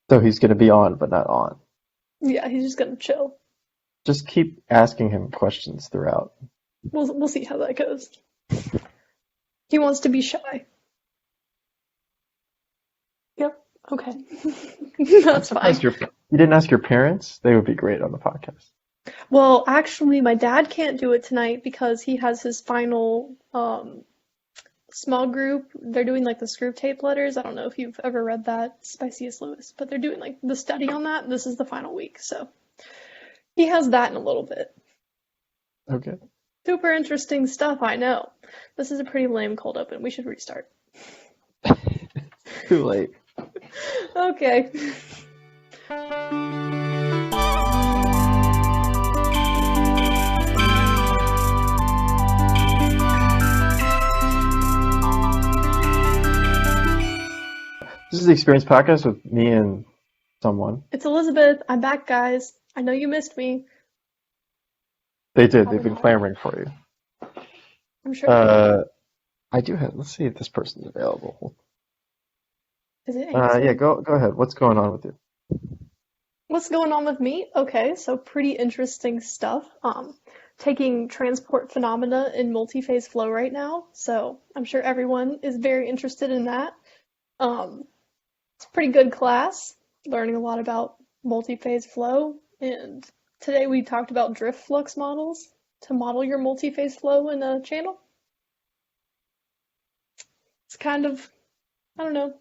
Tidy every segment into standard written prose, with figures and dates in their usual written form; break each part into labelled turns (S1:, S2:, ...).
S1: So he's going to be on, but not on.
S2: Yeah, he's just gonna chill.
S1: Just keep asking him questions throughout.
S2: We'll see how that goes. He wants to be shy. Yep. Okay.
S1: I'm
S2: That's fine.
S1: surprised you didn't ask your parents. They would be great on the podcast.
S2: Well, actually, my dad can't do it tonight because he has his final small group. They're doing like the screw tape letters. I don't know if you've ever read that, Spiciest Lewis, but they're doing like the study on that. This is the final week, so he has that in a little bit.
S1: Okay.
S2: Super interesting stuff, I know. This is a pretty lame cold open. We should restart.
S1: Too late.
S2: Okay.
S1: This is the Experience Podcast with me and someone.
S2: It's Elizabeth. I'm back, guys. I know you missed me.
S1: They did.
S2: Probably
S1: They've been
S2: not.
S1: clamoring for you.
S2: I'm sure they did.
S1: I do have. Let's see if this person's available.
S2: Is it
S1: Yeah,
S2: answer?
S1: go ahead. What's going on with you?
S2: What's going on with me? Okay, so pretty interesting stuff. Taking transport phenomena in multi-phase flow right now, so I'm sure everyone is very interested in that. Um, it's a pretty good class, learning a lot about multi-phase flow, and today we talked about drift flux models to model your multi-phase flow in a channel. It's kind of, I don't know,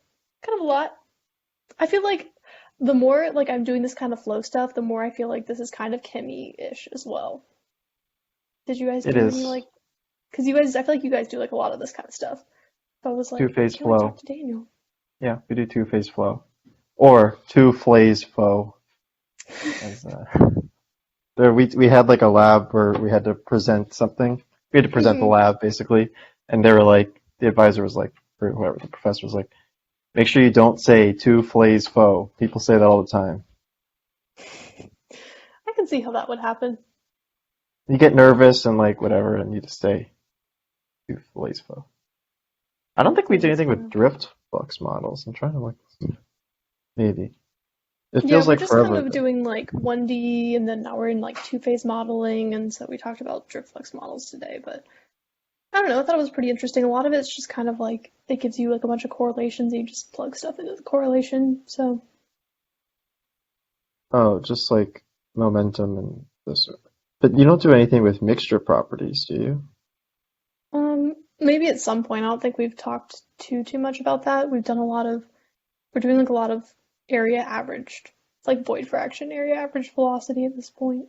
S2: kind of a lot. I feel like the more like I'm doing this kind of flow stuff, the more I feel like this is kind of Kimmy-ish as well. Did you guys
S1: It
S2: do any
S1: is
S2: like, because you guys, I feel like you guys do like a lot of this kind of stuff. So I was like, why
S1: two-phase
S2: can't I talk
S1: flow.
S2: to Daniel?
S1: Yeah, we do two-phase flow. Or two-phase flow. As, there we had like a lab where we had to present something. We had to present the
S2: Hmm.
S1: lab basically, and they were like, the advisor was like, or whoever the professor was like, make sure you don't say two-phase flow. People say that all the time.
S2: I can see how that would happen.
S1: You get nervous and like whatever, and you just say two-phase flow. I don't think we did
S2: Please,
S1: anything with
S2: Flo.
S1: drift flux models. I'm trying to look. Maybe. It
S2: Yeah,
S1: feels
S2: we're
S1: like
S2: just kind
S1: forever
S2: of
S1: ago.
S2: doing like 1D, and then now we're in like two-phase modeling, and so we talked about drift flux models today, but I don't know, I thought it was pretty interesting. A lot of it's just kind of like it gives you like a bunch of correlations and you just plug stuff into the correlation. So
S1: Oh, just like momentum and this. But you don't do anything with mixture properties, do you?
S2: maybe at some point. I don't think we've talked too much about that. We're doing like a lot of area averaged. It's like void fraction area averaged velocity at this point.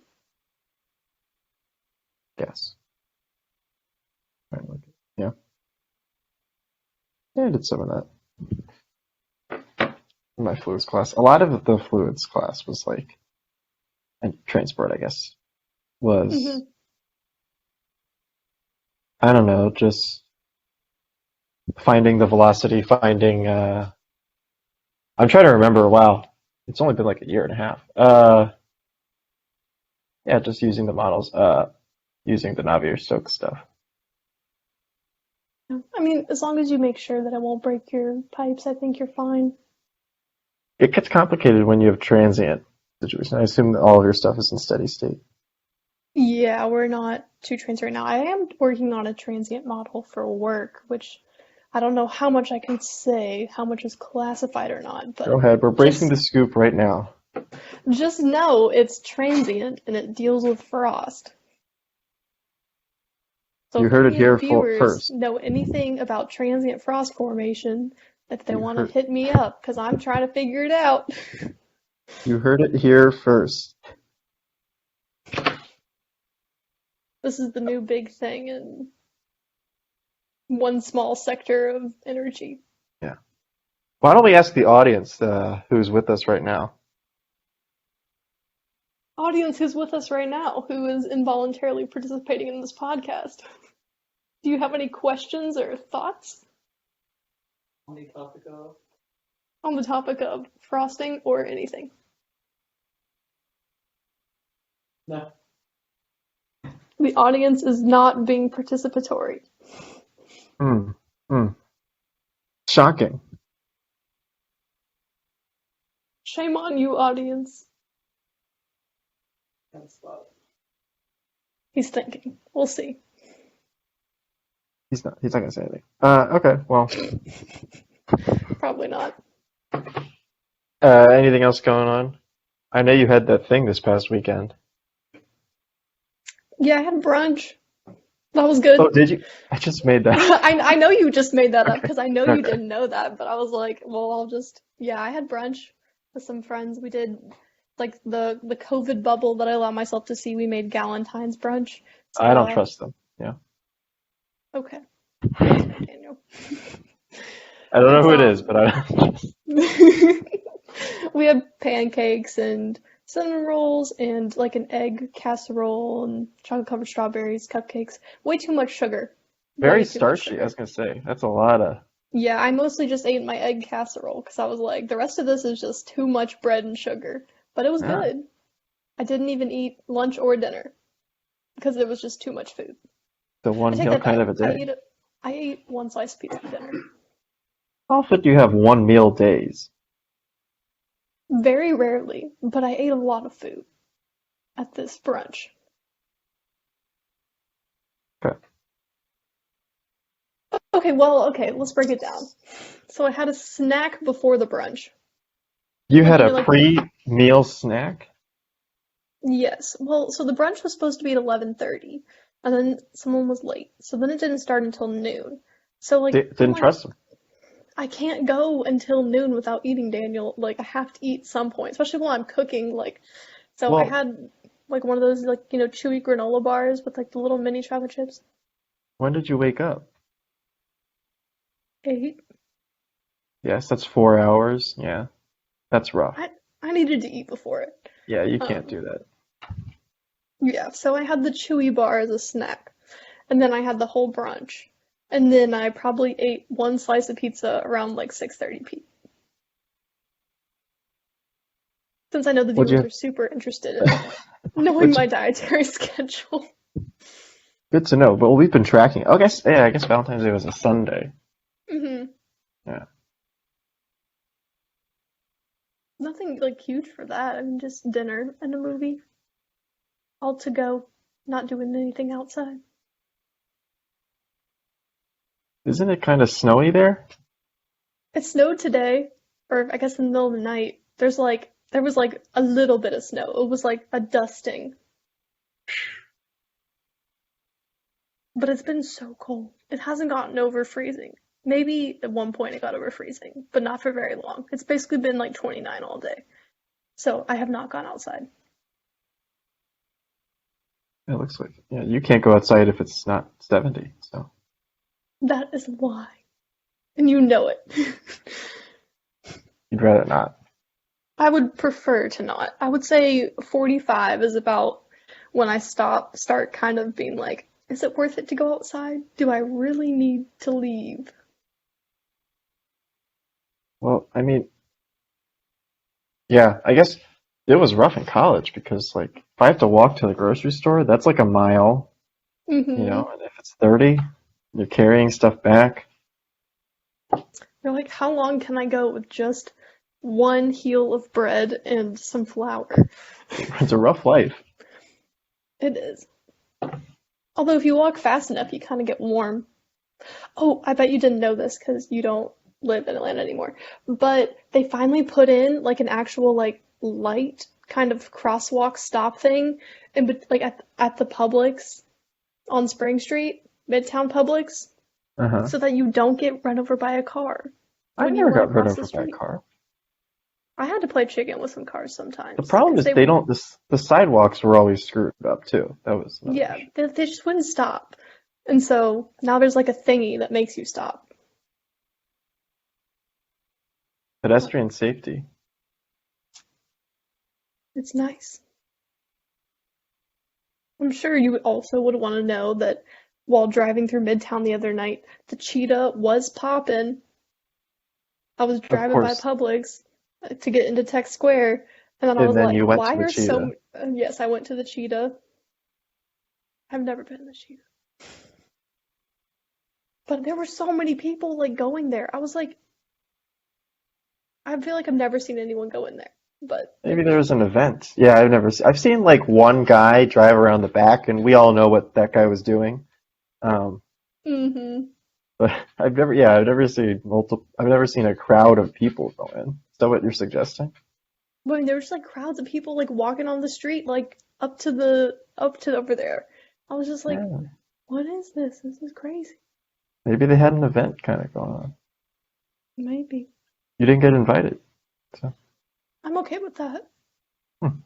S1: Yes. Trying to look. Yeah. Yeah, I did some of that in my fluids class. A lot of the fluids class was like, and transport, I guess, was,
S2: Hmm.
S1: I don't know, just finding the velocity, finding, I'm trying to remember, wow, it's only been like a year and a half. Yeah, just using the models, using the Navier-Stokes stuff.
S2: I mean, as long as you make sure that it won't break your pipes, I think you're fine.
S1: It gets complicated when you have transient situation. I assume that all of your stuff is in steady state.
S2: Yeah, we're not too transient right now. I am working on a transient model for work, which I don't know how much I can say, how much is classified or not,
S1: Go
S2: but
S1: ahead, we're breaking
S2: just
S1: the scoop right now.
S2: just know it's transient and it deals with frost. So
S1: You
S2: if
S1: heard it
S2: any
S1: here
S2: viewers
S1: first.
S2: know anything about transient frost formation, if they
S1: You
S2: want to
S1: heard
S2: hit me up, because I'm trying to figure it out.
S1: you heard it here first.
S2: This is the new big thing in one small sector of energy.
S1: Yeah. Why don't we ask the audience who's with us right now?
S2: Audience who's with us right now, who is involuntarily participating in this podcast. Do you have any questions or thoughts
S3: On the topic of
S2: on the topic of frosting or anything?
S3: no,
S2: The audience is not being participatory.
S1: Hmm. Hmm. Shocking.
S2: Shame on you, audience.
S3: Kind of spot.
S2: He's thinking. We'll see.
S1: He's not gonna say anything. Okay, well,
S2: Probably not.
S1: anything else going on? I know you had that thing this past weekend.
S2: Yeah, I had brunch. That was good.
S1: Oh, did you? I just made that.
S2: I know you just made that up
S1: Okay.
S2: because I know you
S1: Okay.
S2: didn't know that, but I was like, well, yeah, I had brunch with some friends. We did like the COVID bubble that I allow myself to see. We made Valentines brunch. So
S1: I don't trust them. Yeah.
S2: okay. That's fair, Daniel.
S1: I don't know who it is,
S2: Um,
S1: but I don't.
S2: we had pancakes and cinnamon rolls and like an egg casserole and chocolate covered strawberries, cupcakes. Way too much sugar.
S1: Very
S2: Way too much
S1: starchy. I
S2: sugar.
S1: was gonna say that's a lot of.
S2: Yeah, I mostly just ate my egg casserole because I was like, the rest of this is just too much bread and sugar. But it was
S1: Yeah,
S2: good. I didn't even eat lunch or dinner because it was just too much food.
S1: the
S2: I
S1: one
S2: take
S1: meal
S2: that
S1: kind
S2: back.
S1: of a day.
S2: I ate one slice of pizza for dinner.
S1: How often do you have one meal days?
S2: Very rarely, but I ate a lot of food at this brunch.
S1: Okay.
S2: Okay, let's break it down. So I had a snack before the brunch.
S1: You
S2: Like,
S1: had
S2: you know,
S1: a
S2: like,
S1: pre-meal snack?
S2: yes. Well, so the brunch was supposed to be at 11:30, and then someone was late. So then it didn't start until noon. So like, I'm
S1: Didn't
S2: like,
S1: trust them.
S2: I can't go until noon without eating, Daniel. Like, I have to eat some point, especially while I'm cooking. Like, so I
S1: Well,
S2: had like one of those like, chewy granola bars with like the little mini chocolate chips.
S1: when did you wake up?
S2: 8.
S1: Yes, that's 4 hours. Yeah, that's rough.
S2: I needed to eat before it.
S1: Yeah, you can't
S2: Um,
S1: do that.
S2: yeah, so I had the chewy bar as a snack, and then I had the whole brunch, and then I probably ate one slice of pizza around like 6:30 p. Since I know the
S1: Would
S2: viewers
S1: you?
S2: are super interested in knowing
S1: Which
S2: my dietary schedule.
S1: good to know. But we've been tracking. Oh, I guess Valentine's Day was a Sunday.
S2: hmm
S1: Yeah.
S2: Nothing like huge for that. I mean, just dinner and a movie. All to go. Not doing anything outside.
S1: Isn't it kind of snowy there?
S2: It snowed today, or I guess in the middle of the night. There was like a little bit of snow. It was like a dusting. But it's been so cold. It hasn't gotten over freezing. Maybe at one point it got over freezing, but not for very long. It's basically been like 29 all day. So I have not gone outside.
S1: It looks like. Yeah, you can't go outside if it's not 70. So
S2: That is why. And you know it.
S1: you'd rather not.
S2: I would prefer to not. I would say 45 is about when I start kind of being like, is it worth it to go outside? Do I really need to leave?
S1: Well, I mean, yeah, I guess it was rough in college because like if I have to walk to the grocery store, that's like a mile,
S2: hmm
S1: and if it's 30, you're carrying stuff back.
S2: You're like, how long can I go with just one heel of bread and some flour?
S1: It's a rough life.
S2: It is. Although if you walk fast enough, you kind of get warm. Oh, I bet you didn't know this because you don't live in Atlanta anymore. But they finally put in like an actual like light kind of crosswalk stop thing like at the Publix on Spring Street, Midtown Publix,
S1: Uh-huh.
S2: so that you don't get run over by a car
S1: I
S2: when you
S1: never
S2: run
S1: got run
S2: across the
S1: over by a
S2: street.
S1: car.
S2: I had to play chicken with some cars
S1: The
S2: sometimes
S1: problem
S2: because
S1: is they don't, the sidewalks were always screwed up too. That was another
S2: yeah,
S1: issue.
S2: they just wouldn't stop. And so now there's like a thingy that makes you stop. But
S1: Pedestrian safety.
S2: it's nice. I'm sure you also would want to know that while driving through Midtown the other night, the cheetah was popping. I was
S1: Of
S2: driving by
S1: course.
S2: Publix to get into Tech Square, and then I
S1: And
S2: was
S1: then you
S2: like,
S1: went
S2: why
S1: to the
S2: are
S1: cheetah.
S2: yes, I went to the cheetah. I've never been to the cheetah. But there were so many people like going there. I was like, I feel like I've never seen anyone go in there, but
S1: Maybe there was an event. Yeah, I've seen like one guy drive around the back, and we all know what that guy was doing. Um,
S2: mm-hmm.
S1: but I've never seen a crowd of people go in. Is that what you're suggesting?
S2: I mean, there was like crowds of people like walking on the street, like up to over there. I was just like,
S1: Yeah.
S2: what is this? This is crazy.
S1: Maybe they had an event kind of going on.
S2: Maybe.
S1: You didn't get invited. So.
S2: I'm okay with that.
S1: Hmm.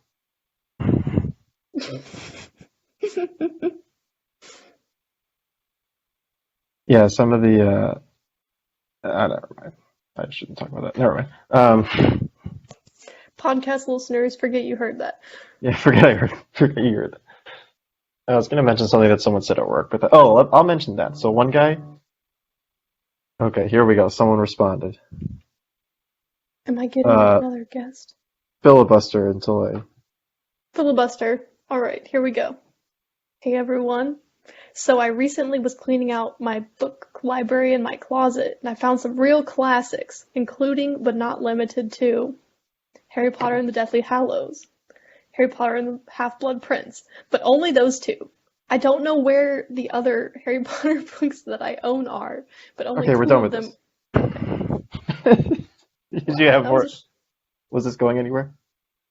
S1: Yeah, some of the never mind. I shouldn't talk about that. Never mind.
S2: Podcast listeners, forget you heard that.
S1: Yeah, forget you heard that. I was gonna mention something that someone said at work, but I'll mention that. So one guy. Okay, here we go. Someone responded.
S2: Am I getting another guest?
S1: Filibuster until I.
S2: Filibuster. All right, here we go. Hey everyone. So I recently was cleaning out my book library in my closet, and I found some real classics, including but not limited to Harry Potter and the Deathly Hallows, Harry Potter and the Half-Blood Prince, but only those two. I don't know where the other Harry Potter books that I own are, but only
S1: Okay, we're
S2: two
S1: done
S2: of
S1: with
S2: them.
S1: this. Did you have
S2: That
S1: more?
S2: was
S1: Was this going anywhere?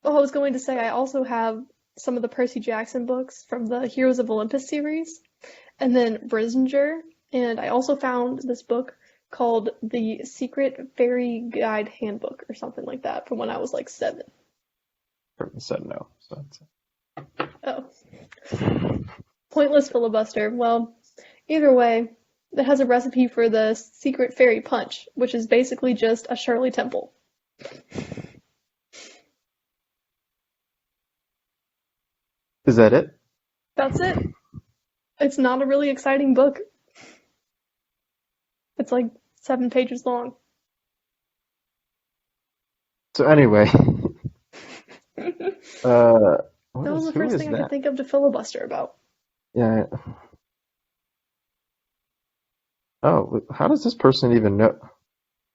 S2: I was going to say I also have some of the Percy Jackson books from the Heroes of Olympus series, and then Brissinger, and I also found this book called The Secret Fairy Guide Handbook or something like that from when I was like 7.
S1: Burton said no. So
S2: Oh. Pointless filibuster. Well, either way, it has a recipe for the secret fairy punch, which is basically just a Shirley Temple.
S1: is that it?
S2: That's it. It's not a really exciting book. It's like 7 pages long.
S1: So anyway,
S2: That was the
S1: who
S2: first
S1: is
S2: thing I
S1: that?
S2: could think of to filibuster about.
S1: Yeah. Oh, how does this person even know?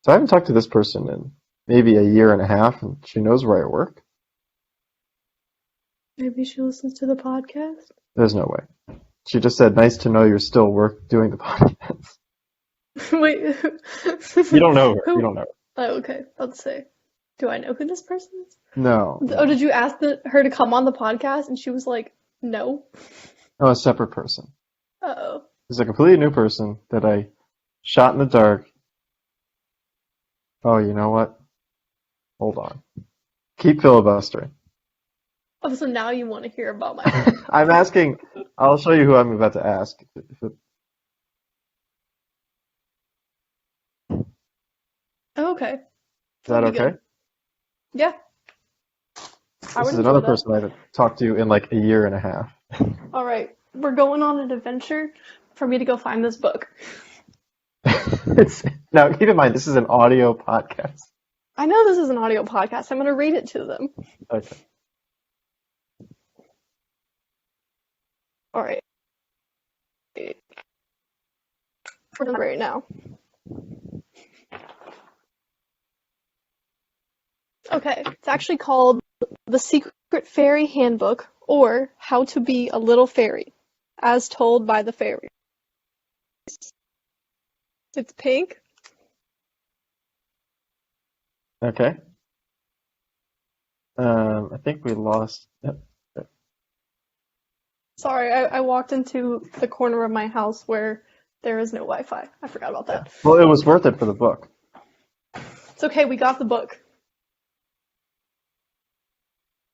S1: So I haven't talked to this person in maybe a year and a half, and she knows where I work.
S2: Maybe she listens to the podcast.
S1: There's no way. She just said, "Nice to know you're still doing the podcast."
S2: Wait.
S1: You don't know her.
S2: Who?
S1: You don't know her.
S2: Oh, okay. Let's say. Do I know who this person is?
S1: No.
S2: Oh, did you ask her to come on the podcast and she was like, no?
S1: No, a separate person.
S2: Uh-oh.
S1: It's a completely new person that I shot in the dark. Oh, you know what? Hold on. Keep filibustering.
S2: Oh, so now you want to hear about my
S1: I'm asking. I'll show you who I'm about to ask.
S2: Oh, okay.
S1: Is that
S2: That'll be
S1: okay?
S2: good. Yeah. I
S1: This
S2: would
S1: is
S2: enjoy
S1: another
S2: that.
S1: person I haven't talked to in like a year and a half.
S2: All right. We're going on an adventure for me to go find this book.
S1: Now, keep in mind, this is an audio podcast.
S2: I know this is an audio podcast. I'm going to read it to them.
S1: Okay.
S2: All right. For right now. Okay, it's actually called The Secret Fairy Handbook, or How to Be a Little Fairy, as told by the fairies. It's pink.
S1: Okay. I think we lost. Yep.
S2: Sorry, I walked into the corner of my house where there is no Wi-Fi. I forgot about that.
S1: Well, it was worth it for the book.
S2: It's okay, we got the book.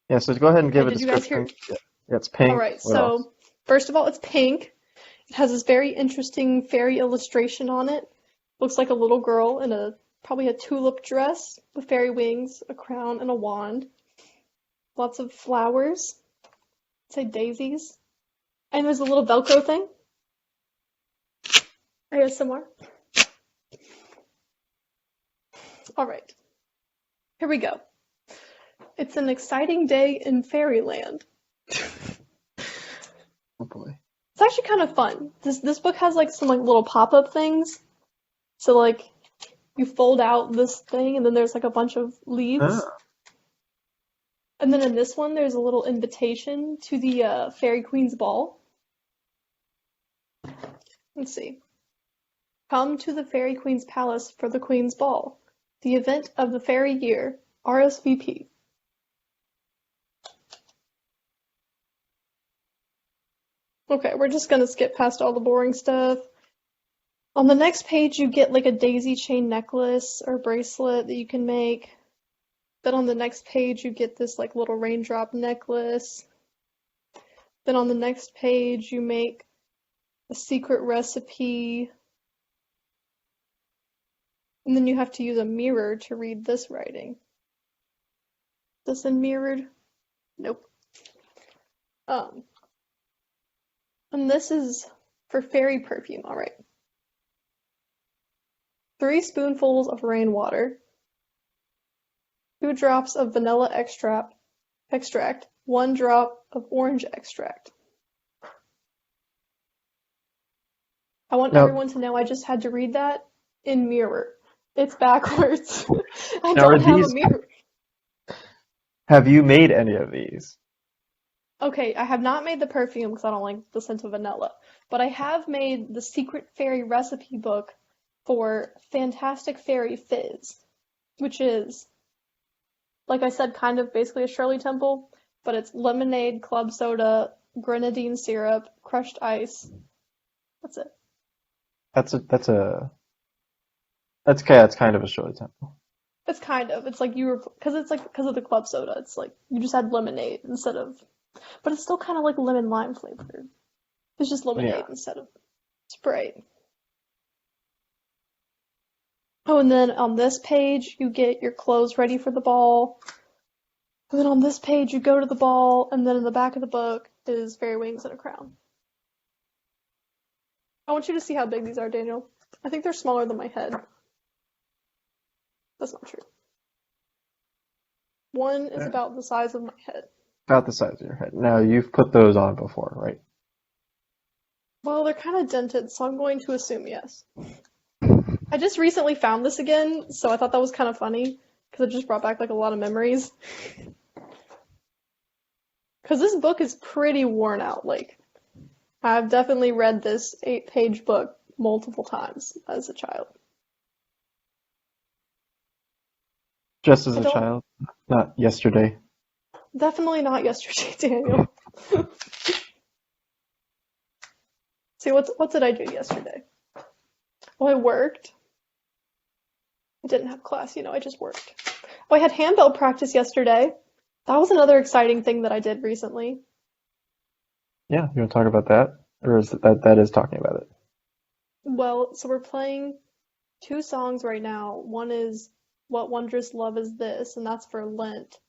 S1: Yeah, so go ahead and give a
S2: Did you guys hear?
S1: description. Yeah, it's pink.
S2: All right,
S1: What else?
S2: so first of all, it's pink. It has this very interesting fairy illustration on it. Looks like a little girl in probably a tulip dress with fairy wings, a crown, and a wand. Lots of flowers. Say daisies. And there's a little Velcro thing. ASMR. All right. Here we go. It's an exciting day in fairyland.
S1: Oh boy.
S2: It's actually kind of fun. This book has like some like little pop-up things. So like you fold out this thing, and then there's like a bunch of leaves.
S1: Ah.
S2: And then in this one, there's a little invitation to the Fairy Queen's Ball. Let's see. Come to the Fairy Queen's Palace for the Queen's Ball, the event of the fairy year, RSVP. Okay, we're just gonna skip past all the boring stuff. On the next page, you get like a daisy chain necklace or bracelet that you can make. Then on the next page, you get this like little raindrop necklace. Then on the next page, you make a secret recipe. And then you have to use a mirror to read this writing. This in mirrored? Nope. And this is for fairy perfume, alright. 3 spoonfuls of rainwater, 2 drops of vanilla extract, 1 drop of orange extract. I want everyone to know I just had to read that in mirror. It's backwards. I
S1: Now,
S2: don't have a mirror.
S1: have you made any of these?
S2: Okay, I have not made the perfume because I don't like the scent of vanilla, but I have made the Secret Fairy recipe book for Fantastic Fairy Fizz, which is, like I said, kind of basically a Shirley Temple, but it's lemonade, club soda, grenadine syrup, crushed ice. That's it.
S1: That's kind of a Shirley Temple.
S2: It's kind of. It's like because of the club soda. It's like you just had lemonade instead of, but it's still kind of like lemon lime flavored. It's just lemonade instead of Sprite. Oh, and then on this page you get your clothes ready for the ball. And then on this page you go to the ball, and then in the back of the book is fairy wings and a crown. I want you to see how big these are, Daniel. I think they're smaller than my head. That's not true. One is about the size of my head.
S1: About the size of your head. Now, you've put those on before, right?
S2: Well, they're kind of dented, so I'm going to assume yes. I just recently found this again, so I thought that was kind of funny, because it just brought back like a lot of memories. Because this book is pretty worn out. Like, I've definitely read this 8-page book multiple times as a child.
S1: Just as a child? Not yesterday.
S2: Definitely not yesterday, Daniel. See, what did I do yesterday? Well, I worked. I didn't have class, I just worked. Oh, I had handbell practice yesterday. That was another exciting thing that I did recently.
S1: Yeah, you want to talk about that? Or is that is talking about it?
S2: Well, so we're playing 2 songs right now. One is What Wondrous Love Is This, and that's for Lent.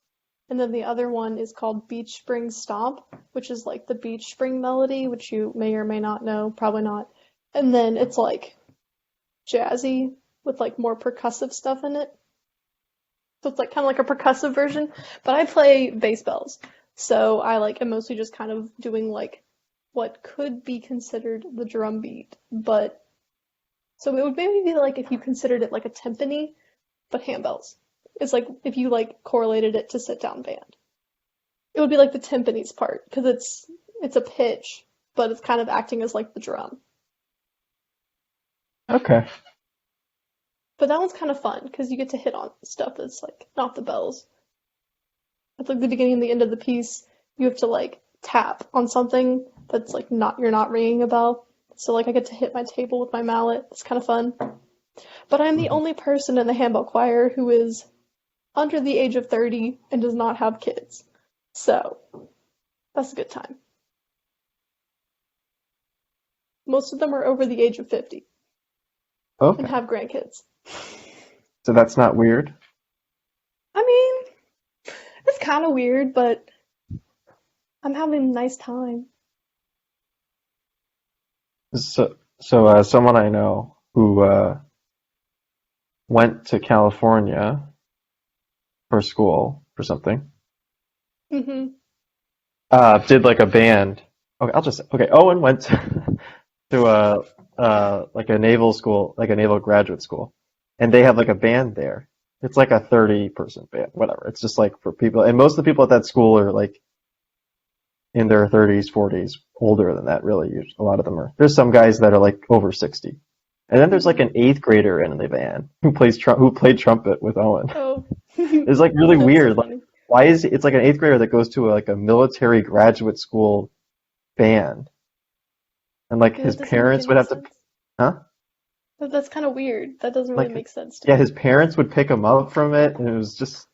S2: And then the other one is called Beach Spring Stomp, which is like the beach spring melody, which you may or may not know, probably not. And then it's like jazzy with like more percussive stuff in it. So it's like kind of like a percussive version, but I play bass bells. So I am mostly just kind of doing like what could be considered the drum beat, but so it would maybe be like if you considered it like a timpani, but handbells. It's like if you like correlated it to sit down band. It would be like the timpani's part because it's a pitch, but it's kind of acting as like the drum.
S1: Okay.
S2: But that one's kind of fun because you get to hit on stuff that's like not the bells. It's like the beginning and the end of the piece. You have to like tap on something that's like you're not ringing a bell. So like I get to hit my table with my mallet. It's kind of fun. But I'm the only person in the handbell choir who is under the age of 30 and does not have kids. So that's a good time. Most of them are over the age of 50
S1: Okay.
S2: and have grandkids.
S1: So that's not weird?
S2: I mean, it's kind of weird, but I'm having a nice time.
S1: So someone I know who went to California for school for something.
S2: Mm-hmm.
S1: Did like a band. Okay. Owen went to like a naval school, like a naval graduate school, and they have like a band there. It's like a 30-person band, whatever. It's just like for people, and most of the people at that school are like in their 30s, 40s, older than that, really. A lot of them are. There's some guys that are like over 60. And then there's like an eighth grader in the band who played trumpet with Owen.
S2: Oh,
S1: It's like really
S2: that's so
S1: weird. Like,
S2: funny.
S1: why is it's like an eighth grader that goes to like a military graduate school band, and like
S2: Yeah,
S1: his
S2: that doesn't make
S1: parents would
S2: any
S1: have to,
S2: sense.
S1: huh?
S2: That's kind of weird. That doesn't really
S1: Like,
S2: make sense to
S1: yeah,
S2: me.
S1: his parents would pick him up from it, and it was just.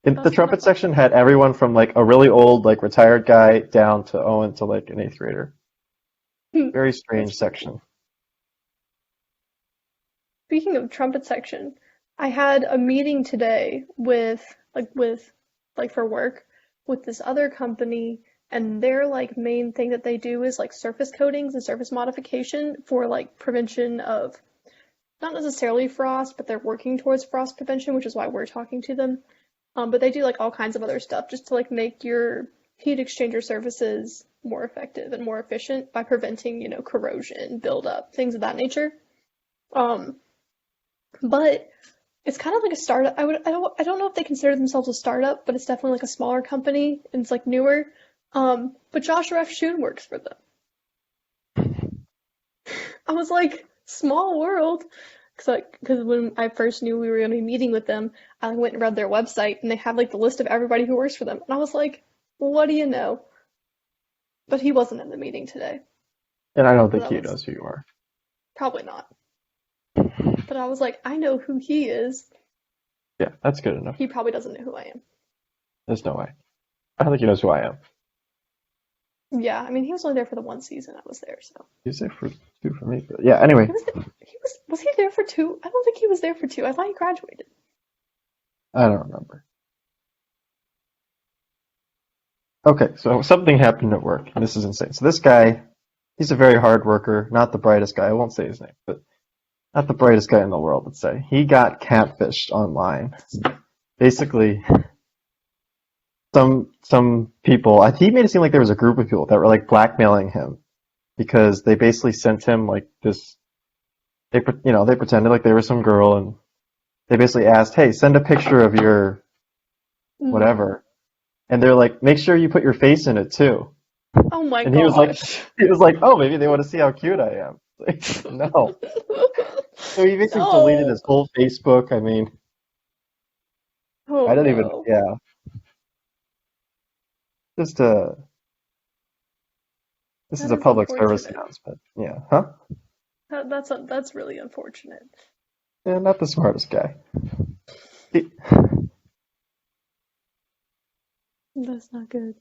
S1: The
S2: That's kind of
S1: trumpet
S2: funny.
S1: section had everyone from like a really old, like retired guy down to Owen to like an eighth grader. Very
S2: That's
S1: strange
S2: pretty cool.
S1: section.
S2: Speaking of trumpet section, I had a meeting today with for work with this other company, and their like main thing that they do is like surface coatings and surface modification for like prevention of not necessarily frost, but they're working towards frost prevention, which is why we're talking to them. But they do like all kinds of other stuff just to like make your heat exchanger surfaces more effective and more efficient by preventing, corrosion, buildup, things of that nature. Um, but it's kind of like a startup. I don't know if they consider themselves a startup, but it's definitely like a smaller company and it's like newer. But Joshua F. Schoon works for them. I was like, small world. Because when I first knew we were going to be meeting with them, I went and read their website and they had like the list of everybody who works for them. And I was like, what do you know? But he wasn't in the meeting today.
S1: And I don't
S2: So
S1: think
S2: that
S1: he
S2: was
S1: knows who you are.
S2: probably not. But I was like, I know who he is.
S1: Yeah, that's good enough.
S2: He probably doesn't know who I am.
S1: There's no way. I don't think he knows who I am.
S2: Yeah, I mean, he was only there for the one season I was there, so.
S1: He's there for two for me. But yeah, anyway.
S2: Was he there for two? I don't think he was there for two. I thought he graduated.
S1: I don't remember. Okay, so something happened at work, and this is insane. So this guy, he's a very hard worker, not the brightest guy. I won't say his name, but not the brightest guy in the world, let's say. He got catfished online. Basically, some people, he made it seem like there was a group of people that were like blackmailing him because they basically sent him like this. They pretended like they were some girl, and they basically asked, "Hey, send a picture of your
S2: Mm.
S1: whatever," and they're like, "Make sure you put your face in it too."
S2: Oh my
S1: And
S2: gosh.
S1: he was like, "Oh, maybe they want to see how cute I am." Like, no. So he basically deleted
S2: No.
S1: his whole Facebook. I mean,
S2: Oh
S1: I don't even,
S2: no.
S1: yeah, just this is
S2: That
S1: a
S2: is
S1: public service
S2: unfortunate.
S1: announcement. Yeah, huh?
S2: That's really unfortunate.
S1: Yeah, not the smartest guy. He-
S2: That's not good.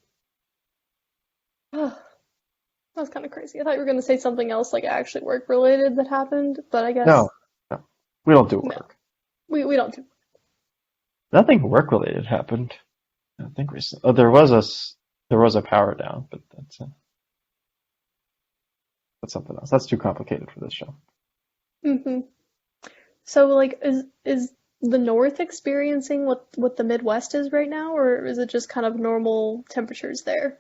S2: That was kind of crazy. I thought you were going to say something else like actually work related that happened, but I guess
S1: no, no, we don't do
S2: no.
S1: work.
S2: We don't do.
S1: Nothing work related happened. I think recently. Oh, there was a power down, but that's something else. That's too complicated for this show.
S2: Hmm. So like is the North experiencing what the Midwest is right now, or is it just kind of normal temperatures there?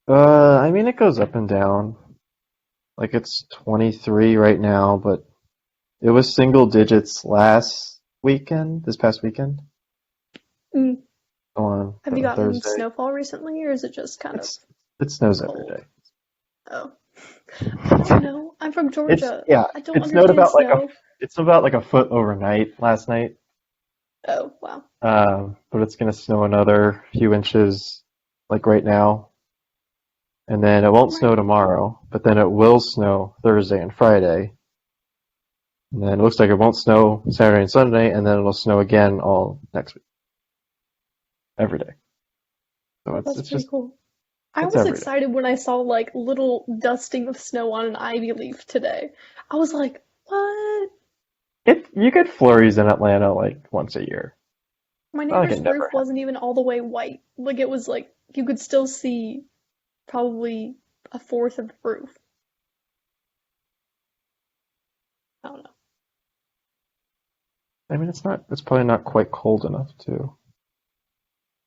S1: I mean, it goes up and down. Like it's 23 right now, but it was single digits this past weekend,
S2: Mm.
S1: on
S2: Have you gotten
S1: Thursday.
S2: snowfall recently, or is it just kind of
S1: It snows every
S2: cold?
S1: day.
S2: Oh, I don't know. I'm from Georgia.
S1: Yeah,
S2: I don't
S1: it snowed
S2: understand
S1: about
S2: snow.
S1: it's about like a foot overnight last night.
S2: Oh, wow.
S1: But it's gonna snow another few inches like right now. And then it won't snow
S2: Right.
S1: tomorrow, but then it will snow Thursday and Friday. And then it looks like it won't snow Saturday and Sunday, and then it'll snow again all next week, every day. So
S2: That's
S1: it's
S2: pretty
S1: just
S2: cool. I
S1: it's
S2: was
S1: every day.
S2: excited when I saw like little dusting of snow on an ivy leaf today. I was like, what?
S1: You get flurries in Atlanta like once a year.
S2: My
S1: Not like
S2: neighbor's
S1: it never
S2: roof
S1: happens.
S2: wasn't even all the way white. Like it was like you could still see probably a fourth of the roof. I don't know.
S1: I mean, it's probably not quite cold enough to.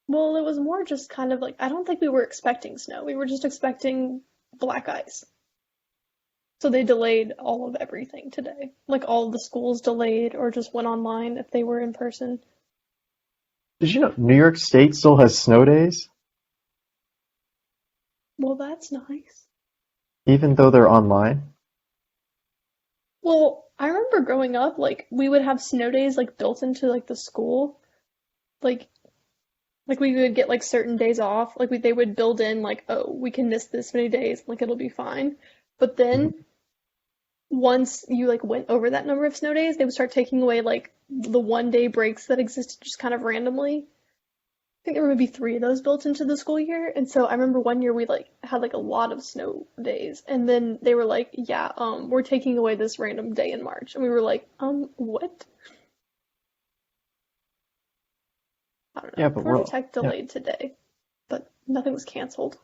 S2: Well, it was more just kind of like I don't think we were expecting snow. We were just expecting black ice. So they delayed all of everything today. Like all of the schools delayed or just went online if they were in person.
S1: Did you know New York State still has snow days,
S2: Well, that's nice.
S1: even though they're online?
S2: Well, I remember growing up, like we would have snow days like built into like the school. Like like we would get like certain days off. Like they would build in like, oh, we can miss this many days, like it'll be fine. But then
S1: Mhm.
S2: once you like went over that number of snow days, they would start taking away like the 1 day breaks that existed just kind of randomly. I think there were maybe 3 of those built into the school year. And so I remember one year we like had like a lot of snow days. And then they were like, yeah, we're taking away this random day in March. And we were like, what? I don't
S1: Yeah,
S2: know.
S1: but
S2: Florida Tech
S1: yeah.
S2: delayed today, but nothing was canceled.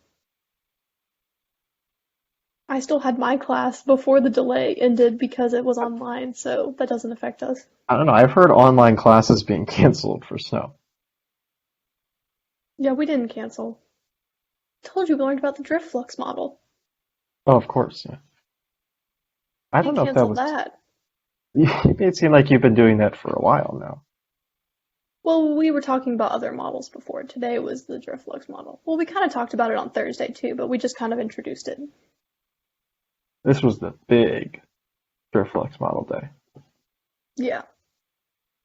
S2: I still had my class before the delay ended because it was online, so that doesn't affect us.
S1: I don't know. I've heard online classes being canceled for snow.
S2: Yeah, we didn't cancel. Told you we learned about the drift flux model.
S1: Oh, of course, yeah. I
S2: You
S1: don't know if that
S2: canceled
S1: was.
S2: that.
S1: You made it seem like you've been doing that for a while now.
S2: Well, we were talking about other models before. Today was the drift flux model. Well, we kind of talked about it on Thursday too, but we just kind of introduced it.
S1: This was the big Duraflex model day.
S2: Yeah.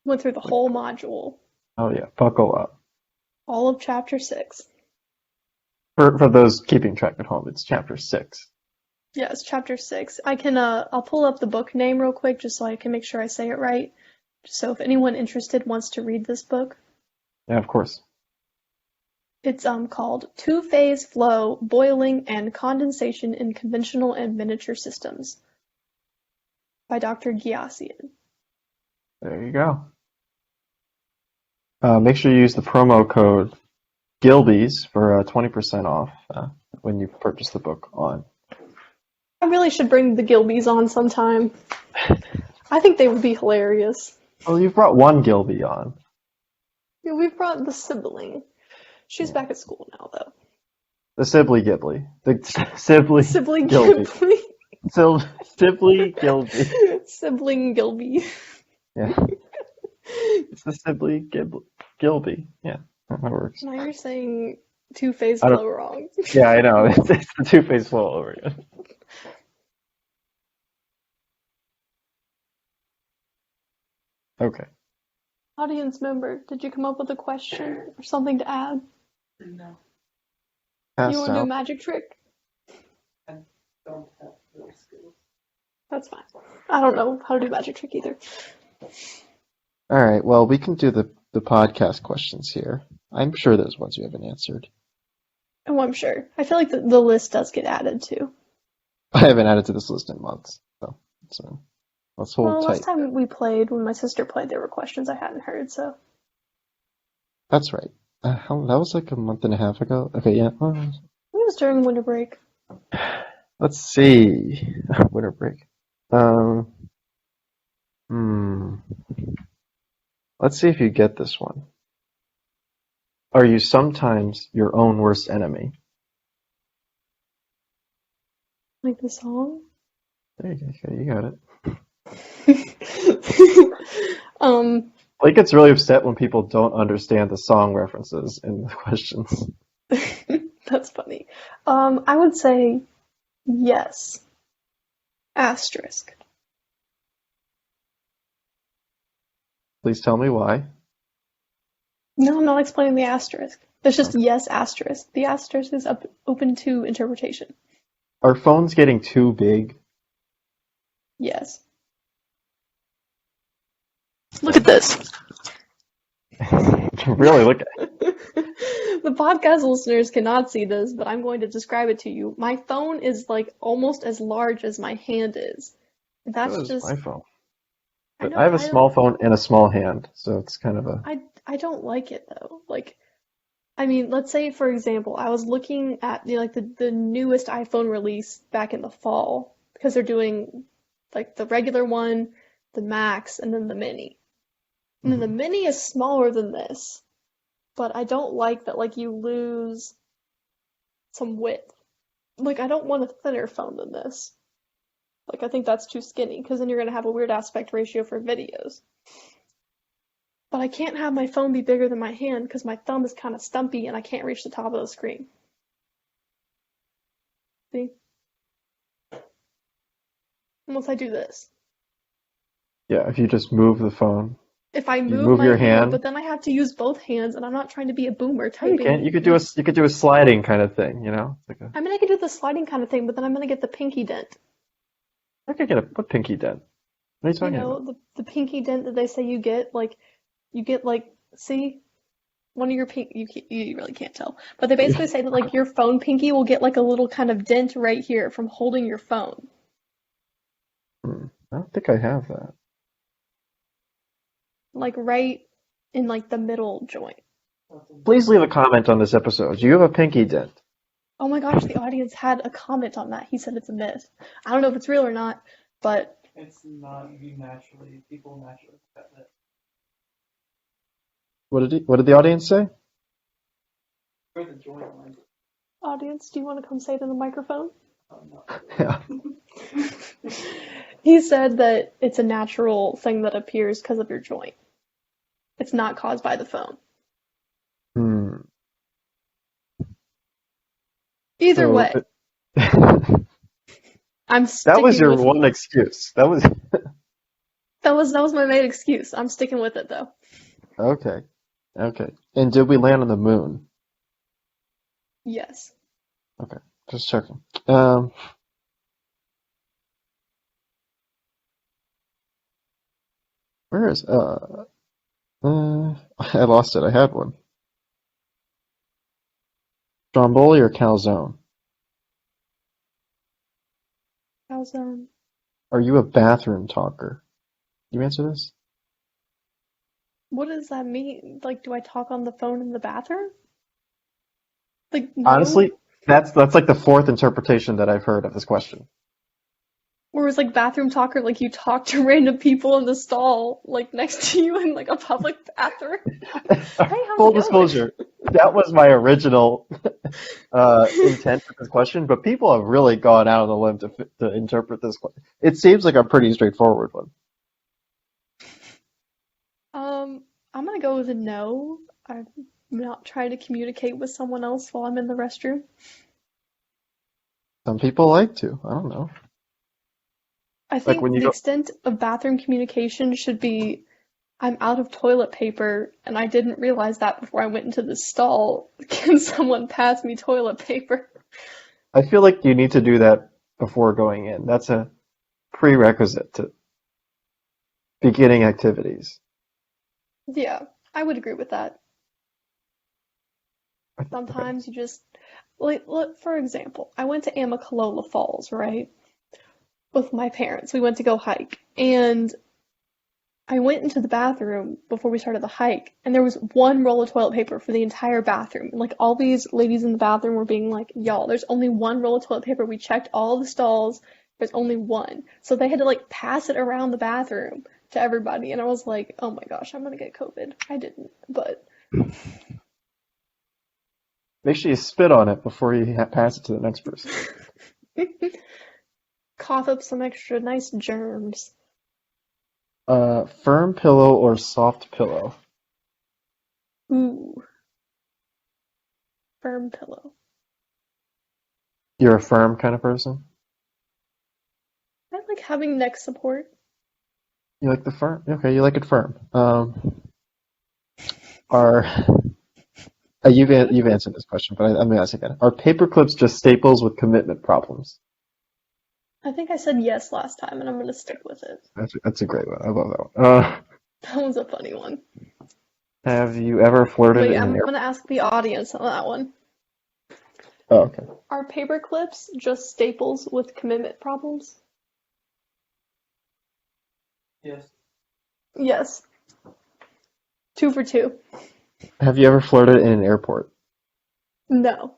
S2: Went through the whole module,
S1: Oh yeah, buckle up.
S2: all of chapter 6.
S1: For those keeping track at home, it's chapter 6.
S2: Yeah, it's chapter 6. I'll pull up the book name real quick just so I can make sure I say it right. So if anyone interested wants to read this book,
S1: Yeah, of course.
S2: it's called Two-Phase Flow, Boiling, and Condensation in Conventional and Miniature Systems by Dr. Ghiassian.
S1: There you go. Make sure you use the promo code Gilbies for 20% off when you purchase the book on.
S2: I really should bring the Gilbies on sometime. I think they would be hilarious.
S1: Well, you've brought one Gilby on.
S2: Yeah, we've brought the sibling. She's back at school now, though.
S1: The Sibley Gibly. The Sibley
S2: Sibling
S1: Gilby.
S2: Gilby.
S1: Sibley Gilby.
S2: Sibling Gilby.
S1: Yeah. It's the Sibley Gilby. Yeah, that works.
S2: Now you're saying Two-Phase
S1: I don't-
S2: Flow wrong.
S1: Yeah, I know. It's the Two-Face Flow over again. Okay.
S2: Audience member, did you come up with a question or something to add?
S3: No,
S1: Passed
S2: You want to do a
S1: out.
S2: magic trick?
S3: I don't have those skills.
S2: That's fine. I don't know how to do magic trick either.
S1: All right. Well, we can do the podcast questions here. I'm sure there's ones you haven't answered.
S2: Oh, I'm sure. I feel like the list does get added too.
S1: I haven't added to this list in months, so let's hold
S2: Well,
S1: tight.
S2: last time we played, when my sister played, there were questions I hadn't heard, so.
S1: That's right. That was like a month and a half ago. Okay, yeah.
S2: It was during winter break.
S1: Let's see. Winter break. Hmm. Let's see if you get this one. Are you sometimes your own worst enemy?
S2: Like the song?
S1: There you go. You got it.
S2: Like
S1: gets really upset when people don't understand the song references in the questions.
S2: that's funny. I would say yes. Asterisk.
S1: Please tell me why.
S2: No, I'm not explaining the asterisk. It's just yes, asterisk. The asterisk is open to interpretation.
S1: Are phones getting too big?
S2: Yes. Look at this.
S1: Really, look at
S2: The podcast listeners cannot see this, but I'm going to describe it to you. My phone is like almost as large as my hand is. That's
S1: That is
S2: just
S1: my phone.
S2: I
S1: But
S2: know
S1: I have a
S2: I
S1: small phone and a small hand, so it's kind of a.
S2: I don't like it though. Like I mean, let's say for example, I was looking at the newest iPhone release back in the fall because they're doing like the regular one, the Max, and then the Mini. And then the Mini is smaller than this, but I don't like that like you lose some width. Like I don't want a thinner phone than this. Like, I think that's too skinny because then you're going to have a weird aspect ratio for videos. But I can't have my phone be bigger than my hand because my thumb is kind of stumpy and I can't reach the top of the screen. See? Unless I do this.
S1: Yeah, if you just move the phone,
S2: If I
S1: you
S2: move
S1: move
S2: my
S1: your
S2: hand,
S1: hand.
S2: but then I have to use both hands, and I'm not trying to be a boomer
S1: No,
S2: typing.
S1: you can't. You could do a sliding kind of thing, you know? It's like a,
S2: I mean, I could do the sliding kind of thing, but then I'm gonna get the pinky dent.
S1: I could get a pinky dent. What are you
S2: You
S1: talking
S2: know,
S1: about?
S2: the pinky dent that they say you get, see, one of your you really can't tell, but they basically say that like your phone pinky will get like a little kind of dent right here from holding your phone.
S1: I don't think I have that.
S2: Like right in like the middle joint.
S1: Please leave a comment on this episode. Do you have a pinky dent?
S2: Oh my gosh, the audience had a comment on that. He said it's a myth. I don't know if it's real or not, but
S3: It's not, people naturally cut it.
S1: What did the audience say?
S3: For the joint line.
S2: audience, do you want to come say it in the microphone?
S3: No.
S1: Yeah.
S2: He said that it's a natural thing that appears because of your joint. It's not caused by the phone.
S1: Hmm.
S2: Either
S1: So,
S2: way, I'm
S1: that was
S2: sticking
S1: your
S2: with
S1: one excuse. That was
S2: that was my main excuse. I'm sticking with it though.
S1: okay. Okay. And did we land on the moon?
S2: Yes.
S1: Okay. Just checking. Where is I lost it. I had one. Stromboli or calzone?
S2: How's
S1: Are you a bathroom talker? You answer this?
S2: what does that mean? Like, do I talk on the phone in the bathroom? Like, no?
S1: Honestly, that's like the fourth interpretation that I've heard of this question.
S2: Or is like bathroom talker like you talk to random people in the stall, like next to you in like a public bathroom? Hey, how's
S1: Full
S2: it going?
S1: disclosure, that was my original intent for this question, but people have really gone out on a limb to interpret this question. It seems like a pretty straightforward one.
S2: I'm gonna go with a no. I'm not trying to communicate with someone else while I'm in the restroom.
S1: Some people like to. I don't know.
S2: I
S1: Like
S2: think
S1: when you
S2: the
S1: go.
S2: extent of bathroom communication should be I'm out of toilet paper and I didn't realize that before I went into the stall. Can someone pass me toilet paper?
S1: I feel like you need to do that before going in. That's a prerequisite to beginning activities.
S2: Yeah, I would agree with that.
S1: Okay.
S2: Sometimes you just, like, look, for example, I went to Amicalola Falls, right? With my parents. We went to go hike. And I went into the bathroom before we started the hike, and there was one roll of toilet paper for the entire bathroom. And, like, all these ladies in the bathroom were being like, y'all, there's only one roll of toilet paper. We checked all the stalls. There's only one. So they had to, like, pass it around the bathroom to everybody. And I was like, oh my gosh, I'm gonna get COVID. I didn't, but
S1: Make sure you spit on it before you pass it to the next person.
S2: cough up some extra nice germs.
S1: Firm pillow or soft pillow?
S2: Ooh, firm pillow.
S1: You're a firm kind of person?
S2: I like having neck support.
S1: You like the firm? Okay, you like it firm. Are you've answered this question, but I'm gonna ask again. Are paper clips just staples with commitment problems?
S2: I think I said yes last time, and I'm gonna stick with it.
S1: That's a great one. I love that one.
S2: That was a funny one.
S1: Have you ever flirted
S2: Wait,
S1: in an
S2: I'm
S1: airport?
S2: gonna ask the audience on that one.
S1: Oh, okay.
S2: Are paper clips just staples with commitment problems?
S3: Yes.
S2: Yes. 2 for 2.
S1: Have you ever flirted in an airport?
S2: No.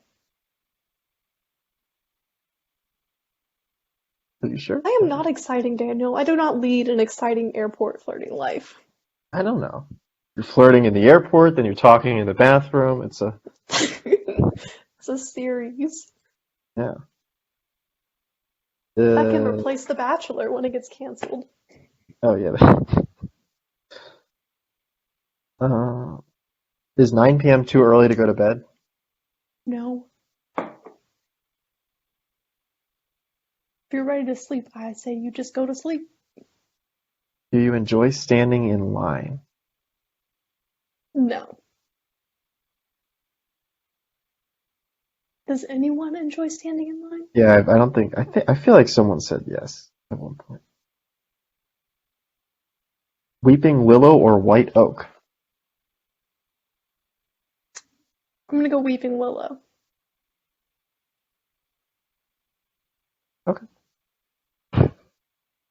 S1: Are you sure?
S2: I am not exciting, Daniel. I do not lead an exciting airport flirting life.
S1: I don't know. You're flirting in the airport, then you're talking in the bathroom. It's a
S2: It's a series.
S1: yeah.
S2: That can
S1: Uh,
S2: replace The Bachelor when it gets canceled.
S1: oh yeah. Uh, is 9 p.m. too early to go to bed?
S2: No. If you're ready to sleep, I say you just go to sleep.
S1: Do you enjoy standing in line?
S2: No. Does anyone enjoy standing in line?
S1: Yeah, I don't think I feel like someone said yes at one point. Weeping willow or white oak?
S2: I'm gonna go Weeping Willow.
S1: Okay.
S2: I feel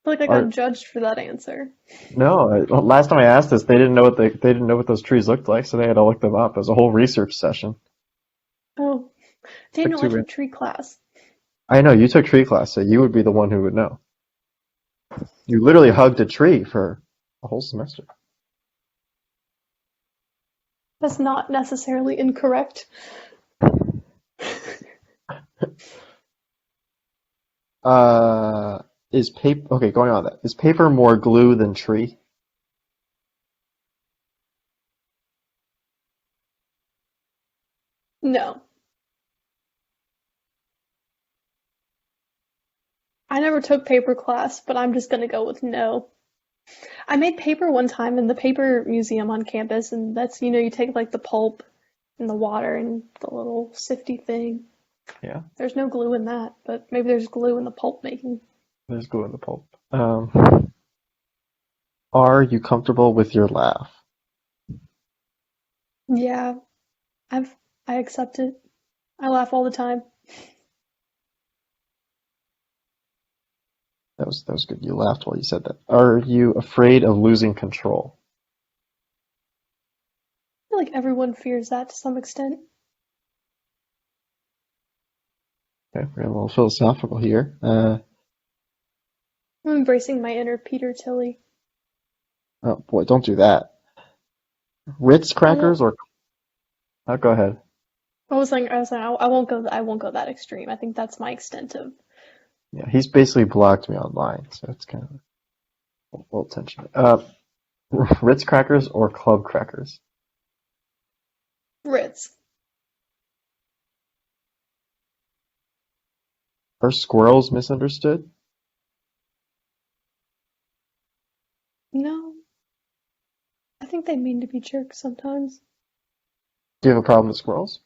S2: like I got
S1: Are
S2: judged for that answer.
S1: no, last time I asked this, they didn't know what they didn't know what those trees looked like, so they had to look them up. It was a whole research session.
S2: Oh,
S1: Took
S2: Daniel, I
S1: 2 minutes.
S2: took tree class.
S1: I know you took tree class, so you would be the one who would know. You literally hugged a tree for a whole semester.
S2: That's not necessarily incorrect.
S1: Is paper okay? Going on that, is paper more glue than tree?
S2: No. I never took paper class, but I'm just gonna go with no. I made paper one time in the paper museum on campus, and that's, you take like the pulp and the water and the little sifty thing.
S1: Yeah,
S2: There's no glue in that, but maybe there's glue in the pulp making.
S1: there's glue in the pulp. Are you comfortable with your laugh?
S2: Yeah, I accept it. I laugh all the time.
S1: That was good. You laughed while you said that. Are you afraid of losing control?
S2: I feel like everyone fears that to some extent.
S1: Okay, we're getting a little philosophical here.
S2: I'm embracing my inner Peter Tilley.
S1: Oh boy, don't do that. Ritz
S2: I won't.
S1: crackers or go ahead.
S2: I won't go that extreme. I think that's my extent of
S1: Yeah, he's basically blocked me online, so it's kind of a little tension. Ritz crackers or club crackers?
S2: Ritz.
S1: Are squirrels misunderstood?
S2: No, I think they mean to be jerks sometimes.
S1: Do you have a problem with squirrels?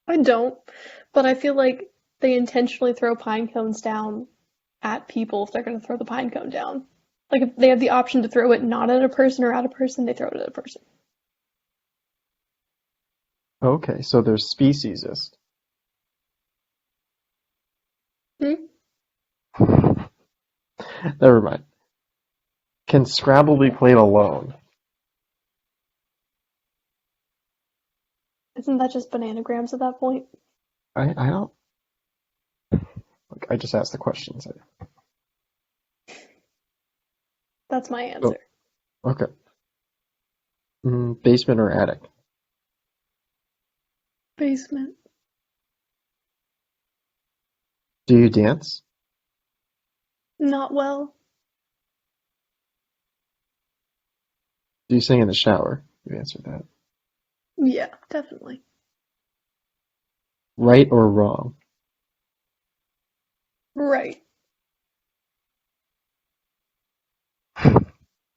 S2: I don't, but I feel like they intentionally throw pine cones down at people if they're going to throw the pine cone down. Like if they have the option to throw it not at a person or at a person, they throw it at a person.
S1: Okay, so there's speciesist.
S2: Hmm?
S1: Never mind. Can Scrabble be played alone?
S2: Isn't that just bananagrams at that point?
S1: I don't. Like, I just asked the questions.
S2: That's my
S1: Oh,
S2: answer.
S1: okay. Basement or attic?
S2: Basement.
S1: Do you dance?
S2: Not well.
S1: Do you sing in the shower? You answered that.
S2: Yeah, definitely.
S1: Right or wrong?
S2: Right.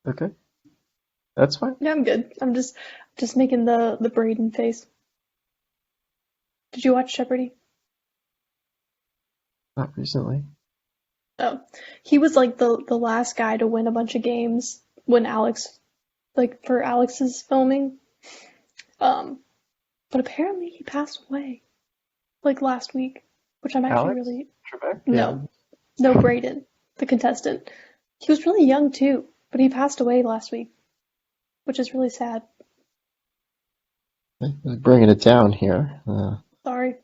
S1: Okay, that's fine.
S2: Yeah, I'm good. I'm just making the Braden face. Did you watch Jeopardy?
S1: Not recently.
S2: Oh, he was like the last guy to win a bunch of games when for Alex's filming. Um, but apparently he passed away like last week, which I'm actually
S1: Alex
S2: really
S1: Trebek? Yeah.
S2: no, no Braden, the contestant. He was really young too, but he passed away last week, which is really sad.
S1: Bringing it down here.
S2: Sorry.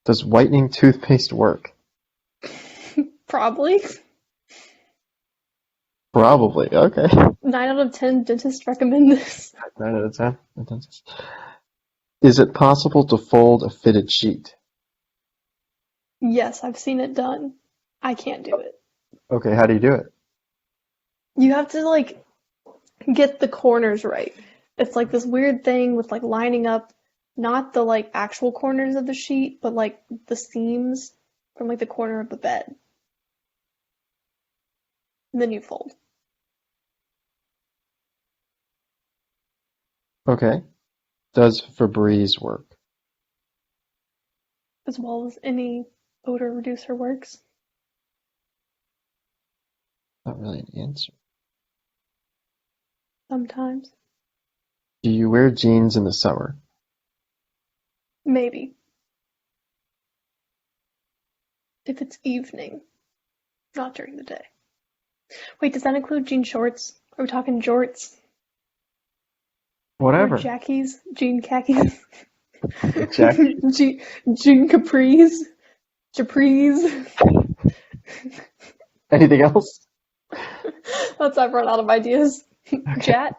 S1: Does whitening toothpaste work?
S2: Probably.
S1: Probably. Okay.
S2: 9 out of 10 dentists recommend this.
S1: 9 out of 10. Is it possible to fold a fitted sheet?
S2: Yes, I've seen it done. I can't do it.
S1: Okay, how do you do it?
S2: You have to like get the corners right. It's like this weird thing with like lining up not the like actual corners of the sheet, but like the seams from like the corner of the bed. And then you fold.
S1: Okay. Does Febreze work?
S2: As well as any odor reducer works.
S1: Not really an answer.
S2: Sometimes.
S1: Do you wear jeans in the summer?
S2: Maybe. If it's evening, not during the day. Wait, does that include jean shorts? Are we talking jorts? Or
S1: Whatever.
S2: jackies? Jean khakis?
S1: Jack.
S2: Jean capris? Japris?
S1: Anything else?
S2: That's I've run out of ideas. Jat?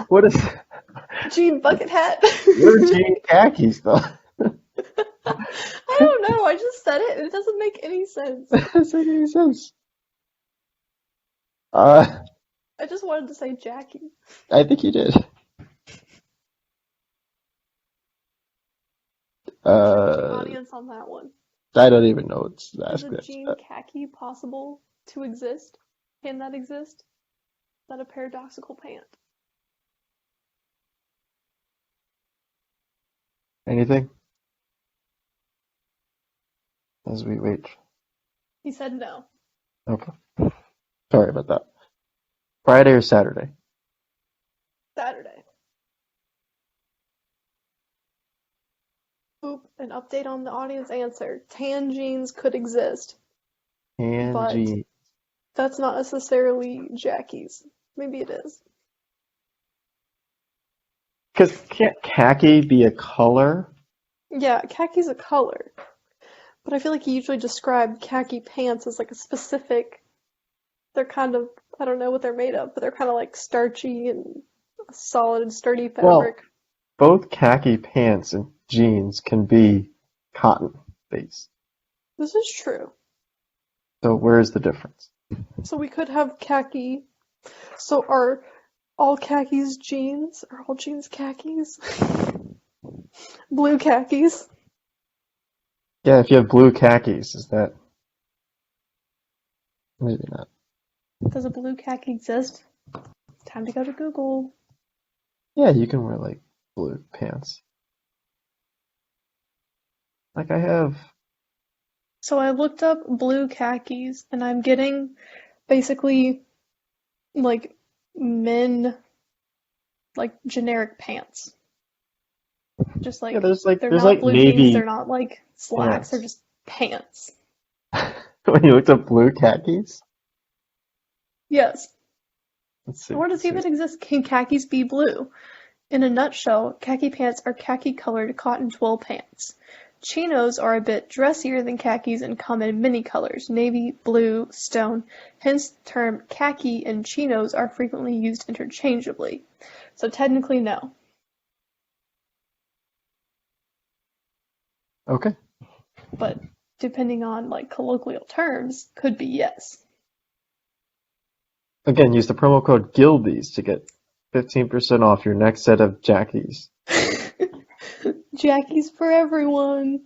S1: What is?
S2: Jean bucket hat?
S1: What are jean khakis though?
S2: I don't know. I just said it and it doesn't make any sense.
S1: That doesn't make any sense.
S2: I just wanted to say Jackie.
S1: I think you did.
S2: Audience on that one.
S1: I don't even know what's
S2: Is
S1: asking
S2: a
S1: that.
S2: jean khaki possible to exist? Can that exist? Is that a paradoxical pant?
S1: Anything? As we wait.
S2: He said no.
S1: Okay. Sorry about that. Friday or Saturday?
S2: Saturday. Oop, an update on the audience answer. Tan jeans could exist,
S1: And
S2: but
S1: jeans.
S2: that's not necessarily Jackie's. Maybe it is.
S1: Because can't khaki be a color?
S2: Yeah, khaki's a color. But I feel like you usually describe khaki pants as like a specific, they're kind of, I don't know what they're made of, but they're kind of like starchy and solid and sturdy
S1: Well,
S2: fabric.
S1: both khaki pants and jeans can be cotton based.
S2: This is true.
S1: So where's the difference?
S2: So we could have khaki. So are all khakis jeans? Are all jeans khakis? Blue khakis?
S1: Yeah, if you have blue khakis, is that maybe not?
S2: Does a blue khaki exist? Time to go to Google.
S1: Yeah, you can wear like blue pants. Like I have.
S2: So I looked up blue khakis and I'm getting basically like men, like generic pants. Just
S1: Yeah,
S2: like
S1: there's
S2: they're
S1: there's
S2: not
S1: like
S2: blue jeans,
S1: navy
S2: they're not like slacks, they're
S1: pants.
S2: just pants.
S1: When you looked up blue khakis,
S2: Yes.
S1: let's see.
S2: I want to see if it exists. Can khakis be blue? In a nutshell, khaki pants are khaki-colored cotton twill pants. Chinos are a bit dressier than khakis and come in many colors: navy, blue, stone. Hence the term khaki and chinos are frequently used interchangeably. So technically no.
S1: Okay.
S2: But depending on like colloquial terms, could be yes.
S1: Again, use the promo code GILBIES to get 15% off your next set of jackies.
S2: Jackie's for everyone.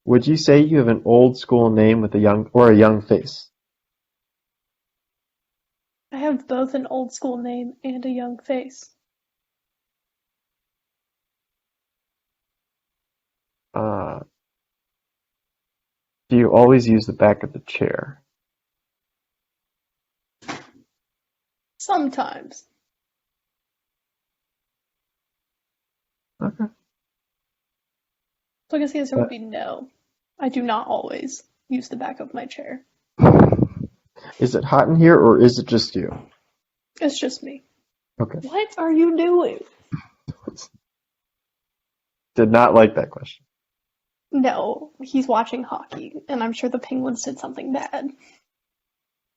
S1: Would you say you have an old school name with a young face?
S2: I have both an old school name and a young face.
S1: Do you always use the back of the chair?
S2: Sometimes.
S1: Okay.
S2: So I guess the answer
S1: Uh,
S2: would be no. I do not always use the back of my chair.
S1: Is it hot in here or is it just you?
S2: It's just me.
S1: Okay.
S2: What are you doing?
S1: Did not like that question.
S2: No, he's watching hockey, and I'm sure the Penguins did something bad.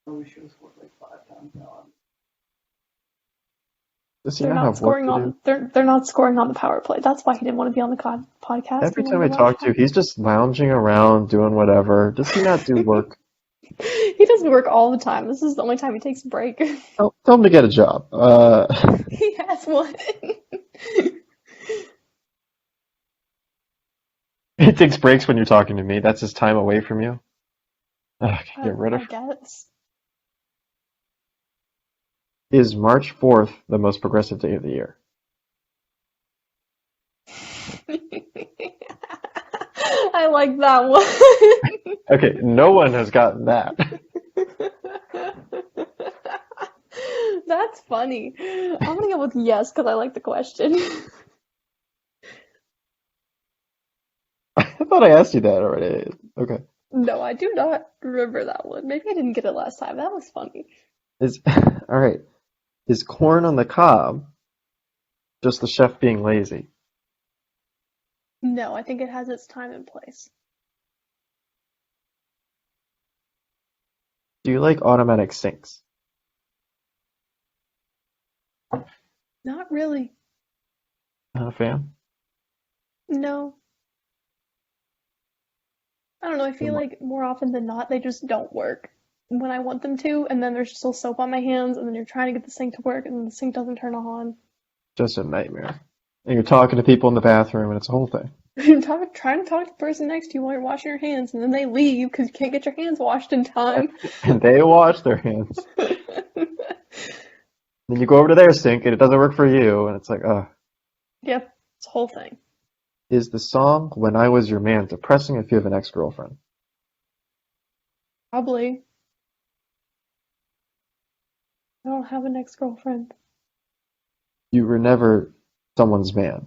S3: We should have scored like 5 times now.
S1: Does he
S2: They're
S1: not
S2: not
S1: have work
S2: scoring
S1: to
S2: on
S1: do?
S2: they're not scoring on the power play. That's why he didn't want to be on the podcast.
S1: Every
S2: He
S1: time
S2: wanted
S1: I
S2: to watch
S1: talk to, he's just lounging around doing whatever. Does he not do work?
S2: He doesn't work all the time. This is the only time he takes a break.
S1: Tell him to get a job.
S2: He has one.
S1: He takes breaks when you're talking to me. That's his time away from you. Ugh, get rid of.
S2: I guess.
S1: Is March 4th the most progressive day of the year?
S2: I like that one.
S1: Okay, no one has gotten that.
S2: That's funny. I'm gonna go with yes because I like the question.
S1: I thought I asked you that already. Okay.
S2: No, I do not remember that one. Maybe I didn't get it last time. That was funny.
S1: All right. Is corn on the cob just the chef being lazy?
S2: No, I think it has its time and place.
S1: Do you like automatic sinks?
S2: Not really.
S1: Not a fan?
S2: No. I don't know. I feel like more often than not, they just don't work when I want them to, and then there's still soap on my hands, and then you're trying to get the sink to work, and then the sink doesn't turn on.
S1: Just a nightmare. And you're talking to people in the bathroom, and it's a whole thing.
S2: You're trying to talk to the person next to you while you're washing your hands, and then they leave because you can't get your hands washed in time.
S1: And they wash their hands. Then you go over to their sink, and it doesn't work for you, and it's like, ugh.
S2: Yep, it's a whole thing.
S1: Is the song When I Was Your Man depressing if you have an ex-girlfriend?
S2: Probably. I don't have an ex-girlfriend.
S1: You were never someone's man.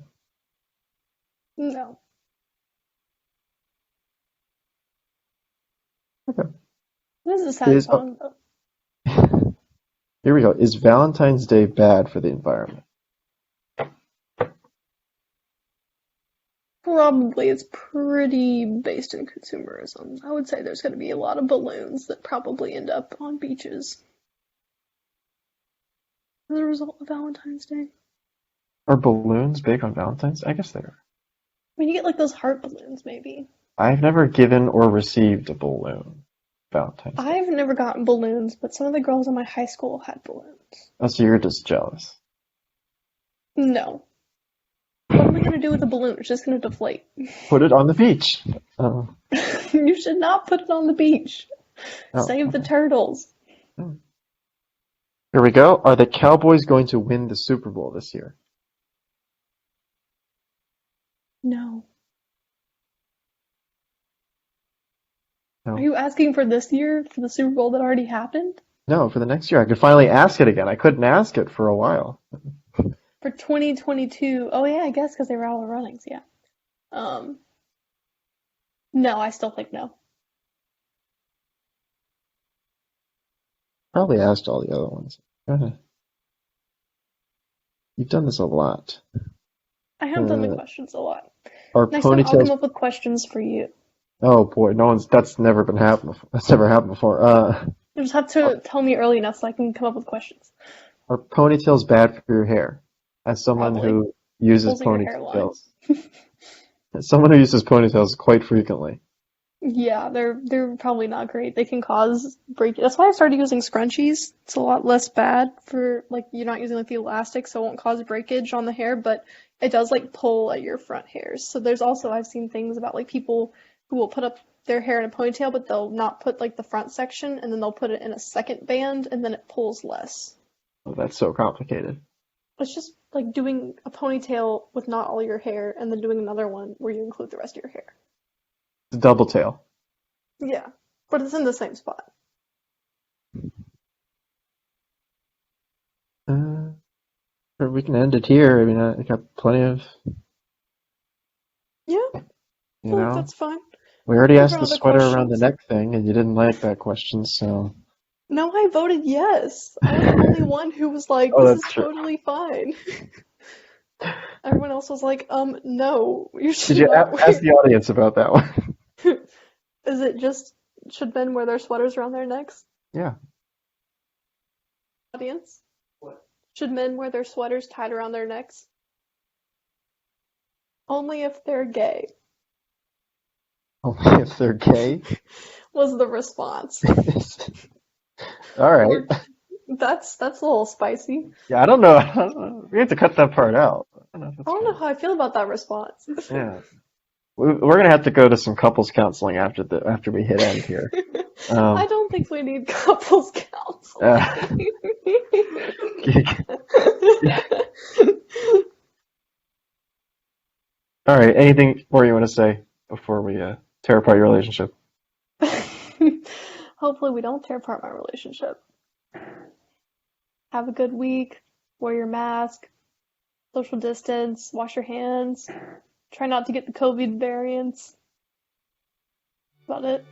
S2: No.
S1: Okay.
S2: This is a sad song, though.
S1: Here we go. Is Valentine's Day bad for the environment?
S2: Probably it's pretty based in consumerism. I would say there's going to be a lot of balloons that probably end up on beaches as a result of Valentine's Day.
S1: Are balloons big on Valentine's? I guess they are.
S2: I mean, you get like those heart balloons, maybe.
S1: I've never given or received a balloon Valentine's Day.
S2: I've never gotten balloons, but some of the girls in my high school had balloons.
S1: Oh, so you're just jealous.
S2: No. What am I going to do with a balloon? It's just going to deflate.
S1: Put it on the beach.
S2: You should not put it on the beach.
S1: Oh,
S2: Save the turtles.
S1: Here we go. Are the Cowboys going to win the Super Bowl this year?
S2: No.
S1: No.
S2: Are you asking for this year, for the Super Bowl that already happened?
S1: No, for the next year. I could finally ask it again. I couldn't ask it for a while.
S2: For 2022. Oh, yeah, I guess because they were all the runnings, yeah. No, I still think no.
S1: Probably asked all the other ones. You've done this a lot.
S2: I have done the questions a lot.
S1: Are
S2: Next time I'll come
S1: ponytails?
S2: up with questions for you.
S1: Oh boy, that's never been happened before. That's never happened before.
S2: You just have to tell me early enough so I can come up with questions.
S1: Are ponytails bad for your hair? As someone
S2: Probably.
S1: who uses
S2: Pulls in your
S1: ponytails, as someone who uses ponytails quite frequently.
S2: Yeah, they're probably not great. They can cause breakage. That's why I started using scrunchies. It's a lot less bad for, like, you're not using like the elastic, so it won't cause breakage on the hair, but it does like pull at your front hairs. So there's also, I've seen things about like people who will put up their hair in a ponytail, but they'll not put like the front section, and then they'll put it in a second band, and then it pulls less.
S1: Oh, that's so complicated.
S2: It's just like doing a ponytail with not all your hair, and then doing another one where you include the rest of your hair.
S1: It's a double tail.
S2: Yeah, but it's in the same spot.
S1: Or we can end it here. I mean, I got plenty of,
S2: Yeah,
S1: you
S2: I think
S1: know.
S2: that's fine.
S1: We already
S2: Looking
S1: asked
S2: for
S1: the
S2: other
S1: sweater around the
S2: questions.
S1: neck thing, and you didn't like that question, so.
S2: No, I voted yes. I was the only one who was like,
S1: Oh,
S2: this is
S1: that's true.
S2: totally fine. Everyone else was like, no, you
S1: Did
S2: should
S1: you
S2: not wear.
S1: ask the audience about that one?
S2: Is it just, should men wear their sweaters around their necks?
S1: Yeah.
S2: Audience?
S3: What?
S2: Should men wear their sweaters tied around their necks? Only if they're gay,
S1: Only if they're gay.
S2: was the response.
S1: All right.
S2: That's a little spicy.
S1: Yeah, I don't know. We have to cut that part out. I don't know if
S2: I
S1: that's
S2: don't know how I feel about that response.
S1: Yeah. We're gonna have to go to some couples counseling after we hit end here.
S2: I don't think we need couples counseling.
S1: All right. Anything more you want to say before we tear apart your relationship?
S2: Hopefully we don't tear apart my relationship. Have a good week. Wear your mask. Social distance. Wash your hands. Try not to get the COVID variants. About it.